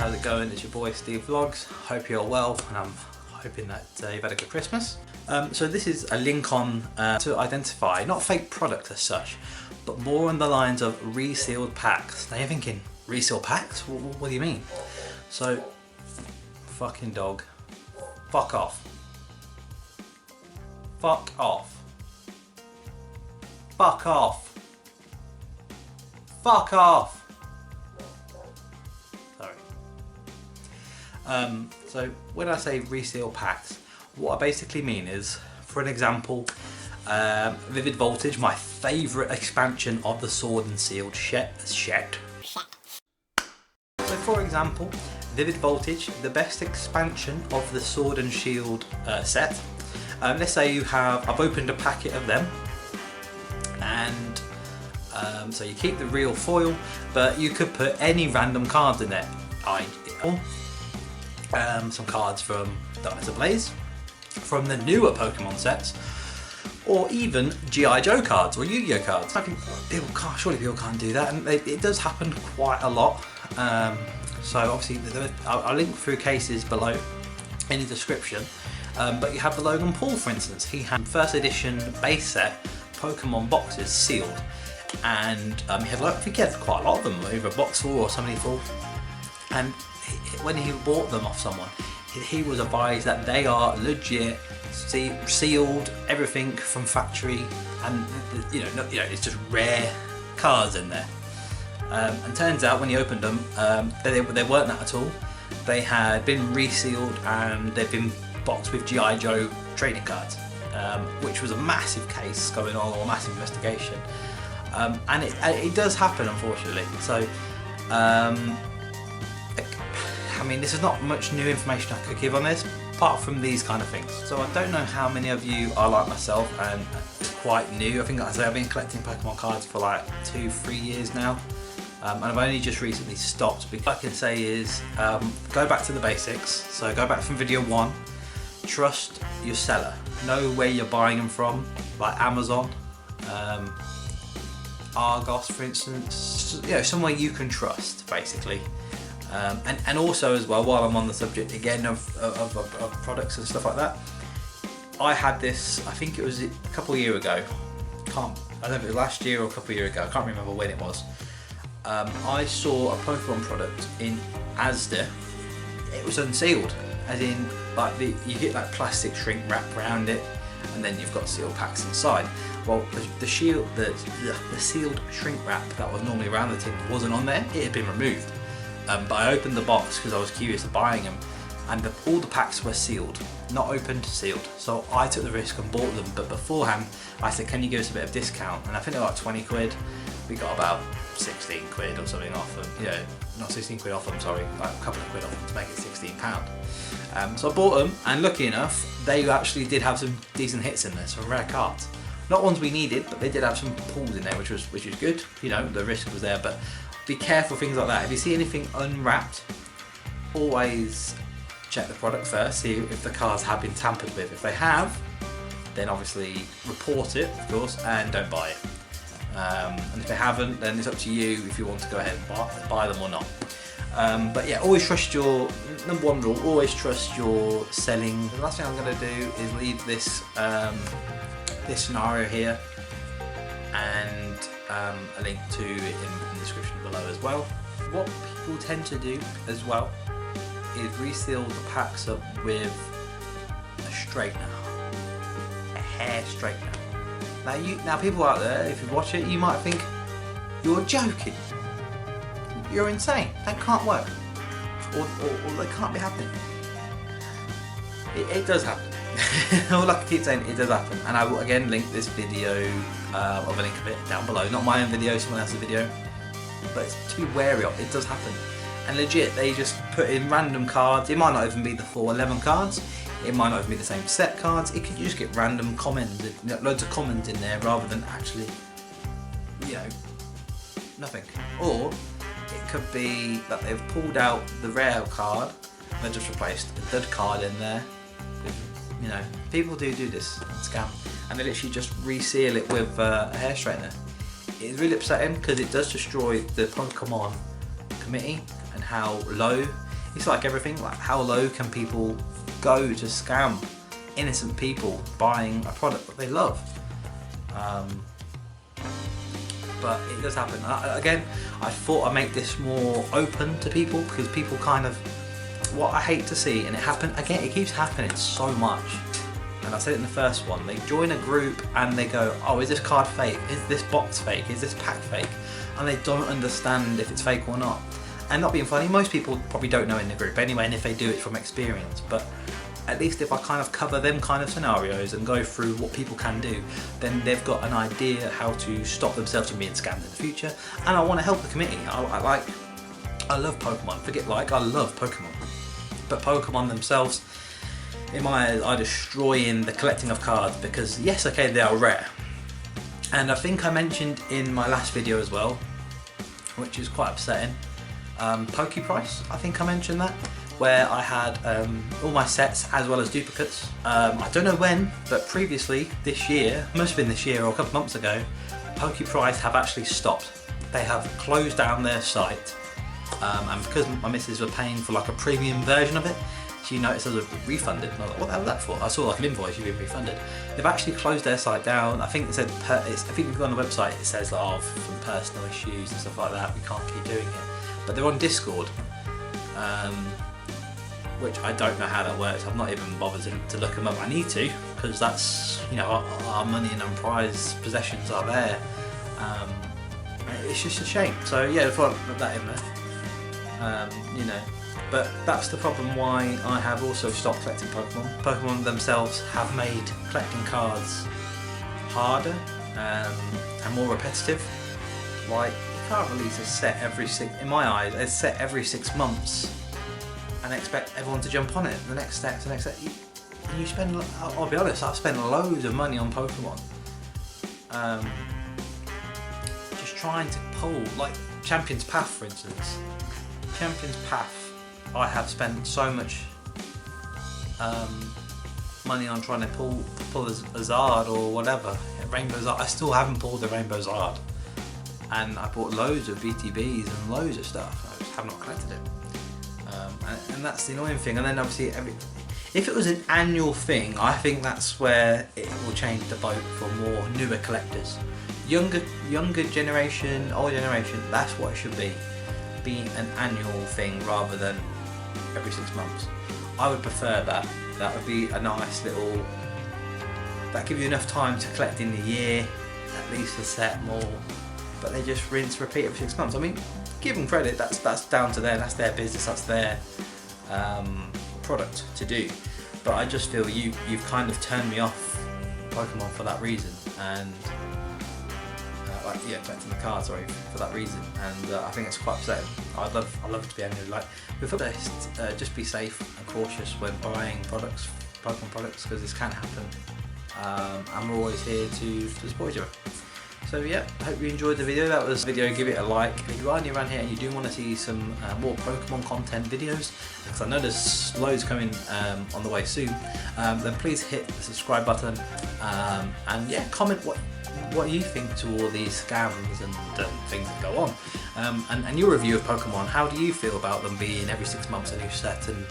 how's it going? It's your boy Steve Vlogs. Hope you're well, and I'm hoping that you've had a good Christmas. So this is a link on to identify, not fake product as such, but more on the lines of resealed packs. Now you're thinking, resealed packs? What do you mean? So, fucking dog. Fuck off. Fuck off. Fuck off. Fuck off. Sorry. So when I say reseal packs, what I basically mean is, for an example, Vivid Voltage, my favourite expansion of the Sword and Shield set. So for example, Vivid Voltage, the best expansion of the Sword and Shield set. Let's say I've opened a packet of them, and so you keep the real foil, but you could put any random cards in there. Some cards from Darkness Ablaze, from the newer Pokemon sets, or even G.I. Joe cards or Yu-Gi-Oh cards. I think surely people can't do that, and it does happen quite a lot. So obviously I'll link through cases below in the description, but you have the Logan Paul, for instance. He had first edition base set Pokemon boxes sealed, and he had, I think he had quite a lot of them, either a box full or somebody full, and when he bought them off someone, he was advised that they are legit, sealed, everything from factory, and it's just rare cards in there. And turns out when he opened them, they weren't that at all. They had been resealed and they'd been boxed with G.I. Joe trading cards, which was a massive case going on, or a massive investigation. And it does happen, unfortunately. So, I mean, this is not much new information I could give on this, apart from these kind of things. So I don't know how many of you are like myself and quite new. I think I've been collecting Pokemon cards for like 2-3 years now. And I've only just recently stopped. What I can say is, go back to the basics. So go back from video 1, trust your seller. Know where you're buying them from, like Amazon, Argos for instance, somewhere you can trust basically. And also as well, while I'm on the subject again of products and stuff like that, I had this, I think it was a couple of years ago, I don't know if it was last year or a couple of years ago, I can't remember when it was. I saw a Pokemon product in ASDA. It was unsealed, as in like you get that plastic shrink wrap around it, and then you've got sealed packs inside. Well, the sealed shrink wrap that was normally around the tin wasn't on there. It had been removed. But I opened the box because I was curious of buying them, and all the packs were sealed, not opened, sealed. So I took the risk and bought them, but beforehand I said, can you give us a bit of discount? And I think they were like 20 quid. We got about 16 quid or something off them, not 16 quid off them, sorry, like a couple of quid off them to make it £16. So I bought them, and lucky enough, they actually did have some decent hits in there, some rare cards. Not ones we needed, but they did have some pulls in there, which was good. The risk was there, but be careful things like that. If you see anything unwrapped, always check the product first, see if the cards have been tampered with. If they have, then obviously report it, of course, and don't buy it. And if they haven't, then it's up to you if you want to go ahead and buy them or not. But yeah, always trust your, number one rule, always trust your selling. The last thing I'm going to do is leave this this scenario here, and a link to it in the description below as well. What people tend to do as well is reseal the packs up with a straightener, a hair straightener. Now people out there, if you watch it, you might think you're joking, you're insane, that can't work, or that can't be happening. It does happen. All I can keep saying, it does happen, and I will again link this video, of a link of it down below. Not my own video, someone else's video, but it's to be wary of. It does happen, and legit, they just put in random cards. It might not even be the full 11 cards. It might not even be the same set cards. It could just get random commons, loads of commons in there, rather than actually, nothing. Or it could be that they've pulled out the rare card and they've just replaced a dud card in there. People do this scam, and they literally just reseal it with a hair straightener. It's really upsetting because it does destroy the Pokemon committee and how low it's like everything, like how low can people go to scam innocent people buying a product that they love? But it does happen. Again, I thought I'd make this more open to people, because people kind of, what I hate to see, and it keeps happening so much, and I said it in the first one, they join a group and they go, oh, is this card fake? Is this box fake? Is this pack fake? And they don't understand if it's fake or not. And not being funny, most people probably don't know in the group anyway, and if they do, it's from experience. But at least if I kind of cover them kind of scenarios and go through what people can do, then they've got an idea how to stop themselves from being scammed in the future. And I want to help the community. I love Pokemon. I love Pokemon. But Pokemon themselves, in my eyes, are destroying the collecting of cards, because yes, okay, they are rare. And I think I mentioned in my last video as well, which is quite upsetting, Pokeprice, I think I mentioned that, where I had all my sets as well as duplicates. I don't know when, but previously this year, must have been this year or a couple of months ago, Pokeprice have actually stopped. They have closed down their site, and because my missus were paying for like a premium version of it, she noticed it was refunded. And I was like, what the hell was that for? I saw like an invoice, you've been refunded. They've actually closed their site down. I think it said, I think if you go on the website, it says like, oh, from personal issues and stuff like that, we can't keep doing it. But they're on Discord, which I don't know how that works. I've not even bothered to look them up. I need to, because that's, you know, our money and unprized possessions are there. It's just a shame. So yeah, I thought I'd put that in there. You know, but that's the problem why I have also stopped collecting Pokemon. Pokemon themselves have made collecting cards harder and more repetitive. Like, you can't release a set in my eyes, a set every 6 months and expect everyone to jump on it. The next set. You spend, I'll be honest, I've spent loads of money on Pokemon. Just trying to pull, like Champion's Path for instance. Champion's Path, I have spent so much money on trying to pull a Zard or whatever, Rainbow Zard. I still haven't pulled the Rainbow Zard. And I bought loads of BTBs and loads of stuff. I just have not collected it. And that's the annoying thing. And then obviously, if it was an annual thing, I think that's where it will change the boat for more newer collectors. Younger generation, older generation, that's what it should be. Being an annual thing rather than every 6 months. I would prefer that. That would be a nice little, that gives you enough time to collect in the year, at least a set more. But they just rinse, repeat every 6 months. I mean, give them credit, that's down to them, that's their business, that's their product to do. But I just feel you've kind of turned me off Pokemon for that reason, and collecting the cards, sorry, for that reason. And I think it's quite upsetting. I'd love it to be annual. Like, with just be safe and cautious when buying products, Pokemon products, because this can happen. And we're always here to support each other. So yeah, I hope you enjoyed the video. That was the video. Give it a like. If you are new around here and you do want to see some more Pokemon content videos, because I know there's loads coming on the way soon, then please hit the subscribe button, and yeah, comment what you think to all these scams and things that go on, and your review of Pokemon. How do you feel about them being every 6 months a new set and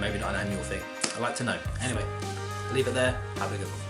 maybe not an annual thing? I'd like to know. Anyway, leave it there. Have a good one.